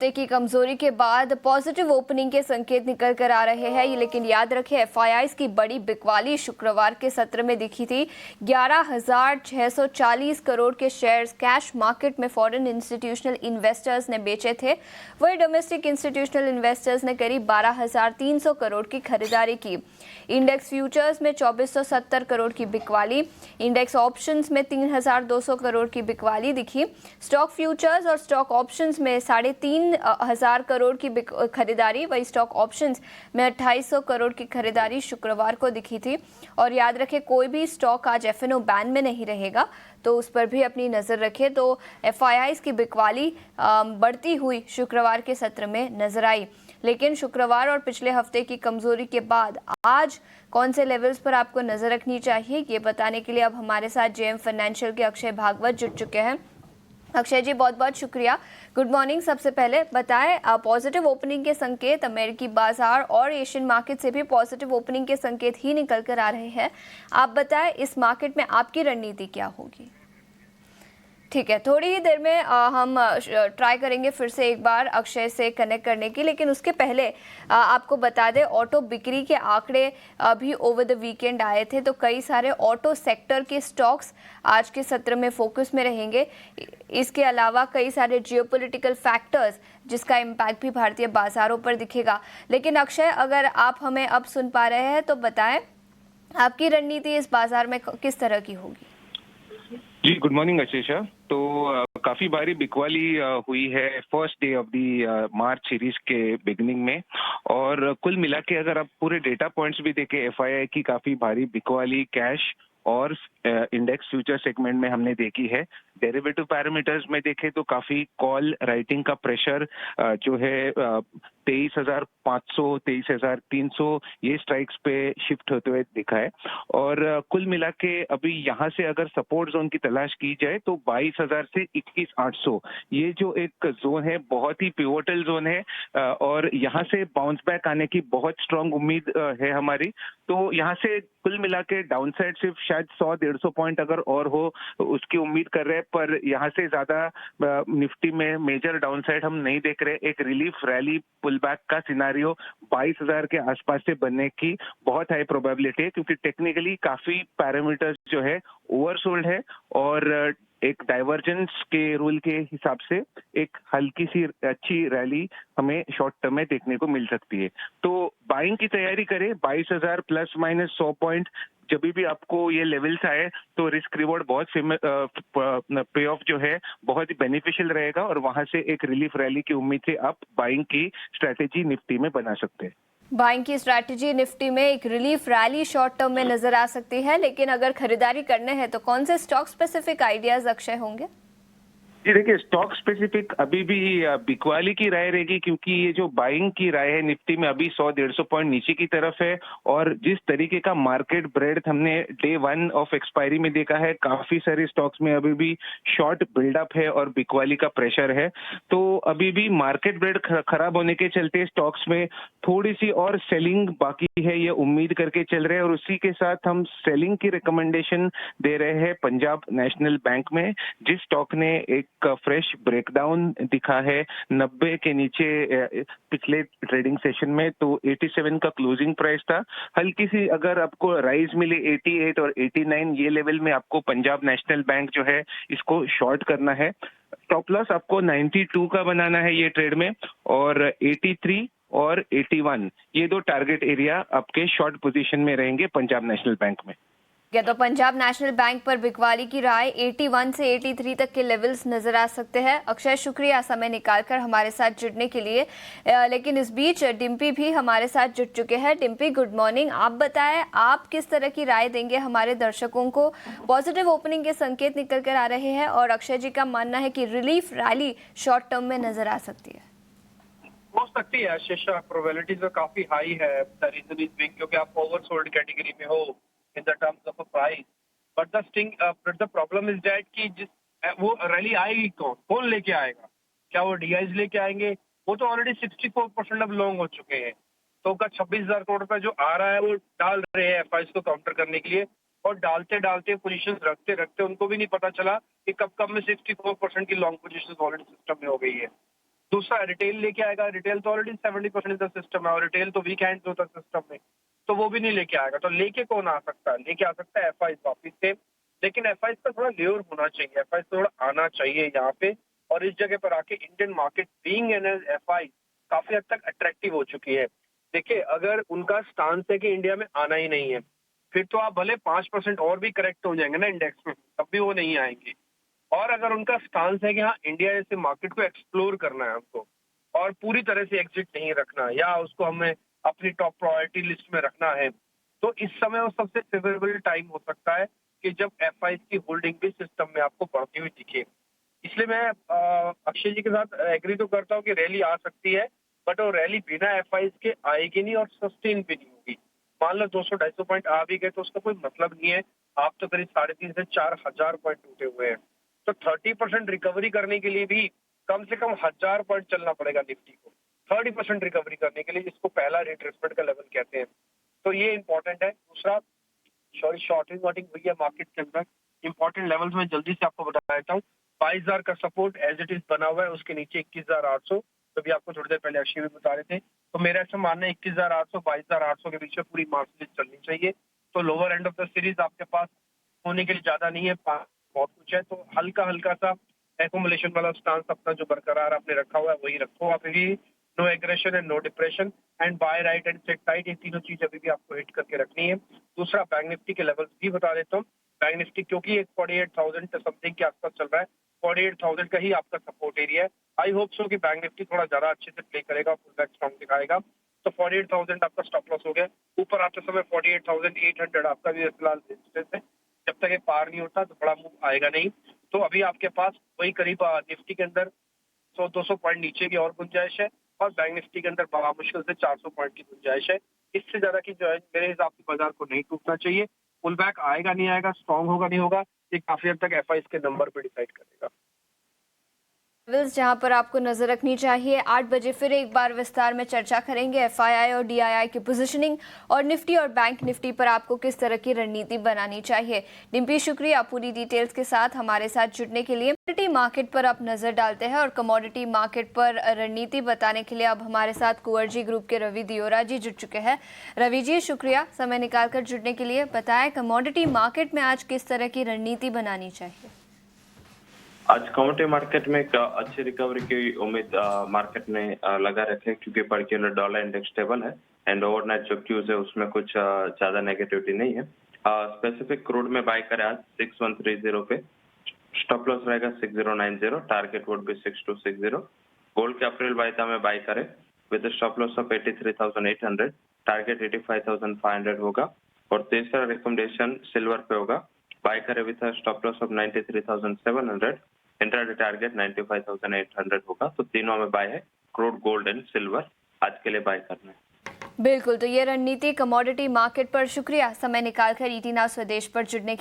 हफ्ते की कमजोरी के बाद पॉजिटिव ओपनिंग के संकेत निकल कर आ रहे हैं, लेकिन याद रखें एफआईआईज की बड़ी बिकवाली शुक्रवार के सत्र में दिखी थी। 11,640 करोड़ के शेयर्स कैश मार्केट में फॉरेन इंस्टीट्यूशनल इन्वेस्टर्स ने बेचे थे। वहीं डोमेस्टिक इंस्टीट्यूशनल इन्वेस्टर्स ने करीब 12,300 करोड़ की खरीदारी की। इंडेक्स फ्यूचर्स में 2,470 करोड़ की बिकवाली, इंडेक्स ऑप्शंस में 3,200 करोड़ की बिकवाली दिखी। स्टॉक फ्यूचर्स और स्टॉक ऑप्शंस में 3,500 करोड़ की खरीदारी, वही स्टॉक ऑप्शंस में 2,800 करोड़ की खरीदारी शुक्रवार को दिखी थी। और याद रखें, कोई भी स्टॉक आज एफएनओ बैन में नहीं रहेगा, तो उस पर भी अपनी नज़र रखें। तो एफआईआईज की बिकवाली बढ़ती हुई शुक्रवार के सत्र में नजर आई, लेकिन शुक्रवार और पिछले हफ्ते की कमजोरी के बाद आज कौन से लेवल्स पर आपको नजर रखनी चाहिए, ये बताने के लिए अब हमारे साथ जेएम फाइनेंशियल के अक्षय भागवत जुड़ चुके हैं। अक्षय जी, बहुत बहुत शुक्रिया। Good morning. सबसे पहले बताएं, पॉजिटिव ओपनिंग के संकेत अमेरिकी बाजार और एशियन मार्केट से भी पॉजिटिव ओपनिंग के संकेत ही निकल कर आ रहे हैं। आप बताएं, इस मार्केट में आपकी रणनीति क्या होगी? ठीक है, थोड़ी ही देर में हम ट्राई करेंगे फिर से एक बार अक्षय से कनेक्ट करने की, लेकिन उसके पहले आपको बता दें, ऑटो बिक्री के आंकड़े अभी ओवर द वीकेंड आए थे, तो कई सारे ऑटो सेक्टर के स्टॉक्स आज के सत्र में फोकस में रहेंगे। इसके अलावा कई सारे जियोपॉलिटिकल फैक्टर्स जिसका इम्पैक्ट भी भारतीय बाजारों पर दिखेगा। लेकिन अक्षय, अगर आप हमें अब सुन पा रहे हैं तो बताएं, आपकी रणनीति इस बाजार में किस तरह की होगी? जी, गुड मॉर्निंग आशीषा। तो काफी भारी बिकवाली हुई है first day of the March series के बिगनिंग में, और कुल मिला के अगर आप पूरे डेटा पॉइंट्स भी देखें, एफआईआई की काफी भारी बिकवाली कैश और इंडेक्स फ्यूचर सेगमेंट में हमने देखी है। डेरिवेटिव पैरामीटर्स में देखें तो काफी कॉल राइटिंग का प्रेशर जो है 23,500 23,300 ये स्ट्राइक्स पे शिफ्ट होते हुए दिखा है। और कुल मिला के अभी यहाँ से अगर सपोर्ट जोन की तलाश की जाए तो 22,000 से 21,800 ये जो एक जोन है बहुत ही पिवोटल जोन है, और यहाँ से बाउंस बैक आने की बहुत स्ट्रांग उम्मीद है हमारी। तो यहाँ से कुल मिला के डाउनसाइड सिर्फ शायद 100-150 पॉइंट अगर और हो उसकी उम्मीद कर रहे हैं, पर यहाँ से ज्यादा निफ्टी में मेजर डाउनसाइड हम नहीं देख रहे। एक रिलीफ रैली पुल बैक का सिनारियो 22,000 के आसपास से बनने की बहुत हाई प्रोबेबिलिटी है, क्योंकि टेक्निकली काफी पैरामीटर्स जो है ओवरसोल्ड है, और एक डाइवर्जेंस के रूल के हिसाब से एक हल्की सी अच्छी रैली हमें शॉर्ट टर्म में देखने को मिल सकती है। तो बाइंग की तैयारी करें। 22,000 प्लस माइनस 100 पॉइंट जब भी आपको ये लेवल्स आए तो रिस्क रिवॉर्ड बहुत पे ऑफ जो है बहुत ही बेनिफिशियल रहेगा, और वहां से एक रिलीफ रैली की उम्मीद से आप बाइंग की स्ट्रेटेजी निफ्टी में बना सकते हैं। बाइंग की स्ट्रैटेजी निफ्टी में एक रिलीफ रैली शॉर्ट टर्म में नजर आ सकती है, लेकिन अगर खरीदारी करने हैं तो कौन से स्टॉक स्पेसिफिक आइडियाज अक्षय होंगे? जी देखिए, स्टॉक स्पेसिफिक अभी भी बिकवाली की राय रहेगी, क्योंकि ये जो बाइंग की राय है निफ्टी में अभी 100-150 पॉइंट नीचे की तरफ है, और जिस तरीके का मार्केट ब्रेड्थ हमने डे 1 ऑफ एक्सपायरी में देखा है, काफी सारे स्टॉक्स में अभी भी शॉर्ट बिल्डअप है और बिकवाली का प्रेशर है। तो अभी भी मार्केट ब्रेड खराब होने के चलते स्टॉक्स में थोड़ी सी और सेलिंग बाकी है, ये उम्मीद करके चल रहे हैं। और उसी के साथ हम सेलिंग की रिकमेंडेशन दे रहे हैं पंजाब नेशनल बैंक में, जिस स्टॉक ने एक फ्रेश ब्रेकडाउन दिखा है 90 के नीचे पिछले ट्रेडिंग सेशन में। तो 87 का क्लोजिंग प्राइस था। हल्की सी अगर आपको राइज मिले 88 और 89 ये लेवल में आपको पंजाब नेशनल बैंक जो है इसको शॉर्ट करना है। स्टॉप लॉस आपको 92 का बनाना है ये ट्रेड में, और 83 और 81 ये दो टारगेट एरिया आपके शॉर्ट पोजीशन में रहेंगे पंजाब नेशनल बैंक में। तो पंजाब नेशनल बैंक पर बिकवाली की राय 81 से 83 तक के लेवल्स नजर आ सकते हैं। अक्षय, शुक्रिया समय निकालकर हमारे साथ जुड़ने के लिए। लेकिन इस बीच डिम्पी भी हमारे साथ जुड़ चुके हैं। Dimpy, good morning. आप बताएं, आप किस तरह की राय देंगे हमारे दर्शकों को? पॉजिटिव ओपनिंग के संकेत निकल कर आ रहे हैं, और अक्षय जी का मानना है कि रिलीफ रैली शॉर्ट टर्म में नजर आ सकती है। हो सकती है आशीषा, प्रोबेबिलिटी तो काफी हाई है क्योंकि आप ओवरसोल्ड कैटेगरी में हो in the terms of a price, but the problem is that कि जिस वो रैली आएगी कौन लेके आएगा? क्या वो डीआईज लेके आएंगे? वो तो ऑलरेडी 64% अब लॉन्ग हो चुके हैं। तो उनका 26,000 करोड़ रुपए जो आ रहा है वो डाल रहे हैं एफआईआईज को काउंटर करने के लिए, और डालते पोजीशन रखते रखते उनको भी नहीं पता चला कि कब में 64% की लॉन्ग पोजीशन ऑलरेडी सिस्टम में हो गई है। दूसरा रिटेल लेके आएगा, रिटेल तो ऑलरेडी 70% द सिस्टम है और रिटेल तो वीक हैंड्स होता है सिस्टम में, तो वो भी नहीं लेके आएगा। तो लेके कौन आ सकता है? लेके आ सकता है एफआई वापिस से, लेकिन एफआई का थोड़ा लेयर होना चाहिए, एफआई थोड़ा आना चाहिए यहाँ पे, और इस जगह पर आके Indian market being an FI काफी हद तक अट्रैक्टिव हो चुकी है। देखिए, अगर उनका स्टांस है कि इंडिया में आना ही नहीं है, फिर तो आप भले 5% और भी करेक्ट हो जाएंगे ना इंडेक्स में, तब भी वो नहीं आएंगे। और अगर उनका स्टांस है कि हाँ, इंडिया जैसे मार्केट को एक्सप्लोर करना है हमको और पूरी तरह से एग्जिट नहीं रखना है, या उसको हमें अपनी टॉप प्रायोरिटी लिस्ट में रखना है, तो इस समय वो सबसे फेवरेबल टाइम हो सकता है कि जब एफआई की होल्डिंग भी सिस्टम में आपको बढ़ती हुई दिखे। इसलिए मैं अक्षय जी के साथ एग्री तो करता हूँ कि रैली आ सकती है, बट वो रैली बिना एफआई के आएगी नहीं और सस्टेन भी नहीं होगी। मान लो 200-250 पॉइंट आ भी गए तो उसका कोई मतलब नहीं है। आप तो करीब 3,500 से 4,000 पॉइंट टूटे हुए हैं, तो 30% रिकवरी करने के लिए भी कम से कम 1,000 पॉइंट चलना पड़ेगा निफ्टी को, 30% रिकवरी करने के लिए, जिसको पहला रिट्रेसमेंट का लेवल कहते हैं। तो ये इंपॉर्टेंट है। दूसरा, शॉर्टिंग वॉटिंग हुई है मार्केट के अंदर, इंपॉर्टेंट लेवल्स में जल्दी से आपको बता देता हूँ। 22,000 का सपोर्ट एज इट इज बना हुआ है, उसके नीचे 21,800, तो भी आपको थोड़ी देर पहले अक्षय भी बता रहे थे। तो मेरा ऐसा मानना है 21,800 22,800 के बीच में पूरी मार्केट चलनी चाहिए। तो lower end of the series आपके पास होने के लिए ज्यादा नहीं है, बहुत कुछ है, तो हल्का हल्का सा एकोमुलेशन वाला स्टांस अपना जो बरकरार आपने रखा हुआ है वही रखो आप भी। No aggression and no depression and buy right and set tight, ये तीनों चीज अभी भी आपको हिट करके रखनी है। दूसरा, बैंक निफ्टी के लेवल्स भी बता देता हूँ। बैंक निफ्टी क्योंकि एक 48,000 समथिंग के आसपास चल रहा है, 48,000 का ही आपका सपोर्ट एरिया है। आई होप सो कि बैंक निफ्टी थोड़ा ज्यादा अच्छे से प्ले करेगा, फुल बैक स्ट्रॉन्ग दिखाएगा। तो 48,000 आपका स्टॉप लॉस हो गया। ऊपर आते समय 48,800 आपका भी फिलहाल रेजिस्टेंस है। जब तक ये पार नहीं होता तो बड़ा मूव आएगा नहीं। तो अभी आपके पास वही करीब निफ्टी के अंदर 100-200 पॉइंट नीचे की और गुंजाइश है, और बैंक निफ्टी के अंदर बड़ा मुश्किल से 400 पॉइंट की गुंजाइश है। इससे ज्यादा की जो है मेरे हिसाब से बाजार को नहीं टूटना चाहिए। पुल बैक आएगा नहीं आएगा, स्ट्रॉन्ग होगा नहीं होगा, ये काफी हद तक एफआई के नंबर पे डिसाइड करेगा। लेवल्स जहां पर आपको नजर रखनी चाहिए। 8 बजे फिर एक बार विस्तार में चर्चा करेंगे एफआईआई और डीआईआई की पोजीशनिंग, और निफ्टी और बैंक निफ्टी पर आपको किस तरह की रणनीति बनानी चाहिए। डिम्पी, शुक्रिया पूरी डिटेल्स के साथ हमारे साथ जुड़ने के लिए। कमोडिटी मार्केट पर आप नजर डालते हैं और कमोडिटी मार्केट पर रणनीति बताने के लिए अब हमारे साथ कुंवर ग्रुप के रवि दियोरा जी जुड़ चुके हैं। रवि जी, शुक्रिया समय निकालकर जुड़ने के लिए। बताएं, कमोडिटी मार्केट में आज किस तरह की रणनीति बनानी चाहिए। आज कमोडिटी मार्केट में एक अच्छी रिकवरी की उम्मीद मार्केट ने लगा रखे, क्योंकि पर्टिकुलर डॉलर इंडेक्स स्टेबल है एंड ओवरनाइट जो क्यूज है उसमें कुछ ज्यादा नेगेटिविटी नहीं है। स्पेसिफिक क्रूड में बाय करें आज 6130 पे, स्टॉप लॉस रहेगा 6090, टारगेट वुड भी 6260। गोल्ड के अप्रैल वायदा में बाय करें with stop loss of 83,800, target 85,500 होगा। और तीसरा रिकमेंडेशन सिल्वर पे होगा, बाय करें with stop loss of 93,700, intraday target 95,800 होगा। तो तीनों में बाय है, क्रूड, गोल्ड एंड सिल्वर आज के लिए बाय करना है। बिल्कुल, तो ये रणनीति कमोडिटी मार्केट पर। शुक्रिया समय निकालकर ईटी नाउ स्वदेश पर जुड़ने